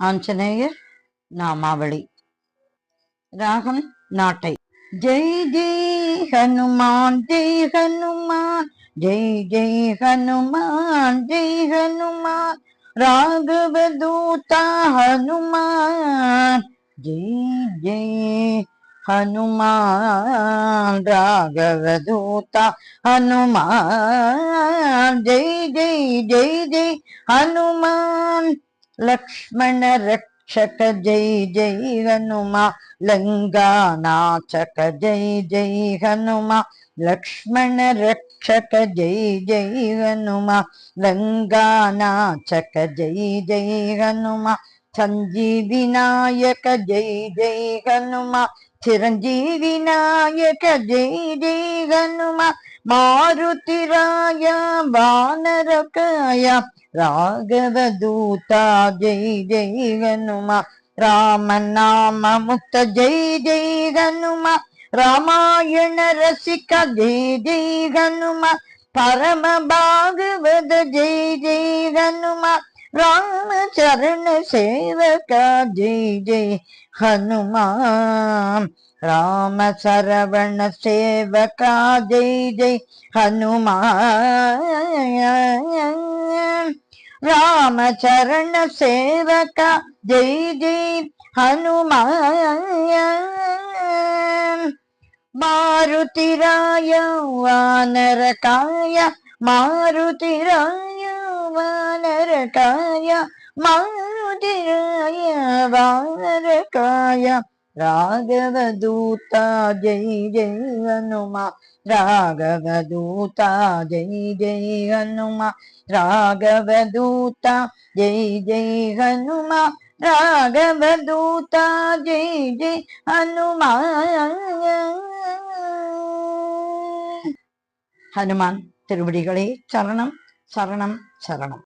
ஆஞ்சநேயர் நாமாவளி. ராகம் நாட்டை. ஜெய் ஜெய் ஹனுமான் ஜெய் ஹனுமான், ஜெய் ஜெய் ஹனுமான் ஜெய் ஹனுமான், ராகவ தூதா ஹனுமான், ஜெய் ஜெய் ஹனுமான், ராகவ தூதா ஹனுமான், ஜெய் ஜெய் ஜெய் ஜெய் ஹனுமான், லக்ஷ்மண ரக்ஷக ஜெய் ஜெய் ஹனுமா, லங்கா நாசக ஜெய் ஜெய் ஹனுமா, லக்ஷ்மண ரக்ஷக ஜெய் ஜெய் ஹனுமா, லங்கா நாசக ஜெய் ஜெய் ஹனுமா, சஞ்சீவி நாயக ஜெய் ஜெய் ஹனுமா, சிரஞ்சீவி நாயக ஜெய் ஜெய் ஹனுமா, மாருதிராய வானரகாய ராகவ தூதா ஜெய் ஜெய் ஹனுமா, ராம நாம முக்த ஜெய் ஜெய் ஹனுமா, ராமாயண ரசிக ஜெய் ஜெய் ஹனுமா, பரம பாகவத ஜெய் ஜெய் ஹனுமா, ராம சரண சேவக ஜெய் ஜெய் ஹனுமான், ராம சரவண சேவக ஜெய் ஜெய் ஹனுமான், ராம சரண சேவக ஜெய் ஜெய் ஹனுமான், மாருதிராய வானரகாய, மாருதிராய வானரகாய, மாருதிராய வானரகாய, ராகவ தூதா ஜெய் ஜெய் ஹனுமா, ராகவ தூதா ஜெய் ஜெய் ஹனுமா, ராகவ தூதா ஜெய் ஜெய் ஹனுமா, ராகவ தூதா ஜெய் ஜெய் ஹனுமான். ஹனுமான் திருவடிகளே சரணம் சரணம் சரணம்.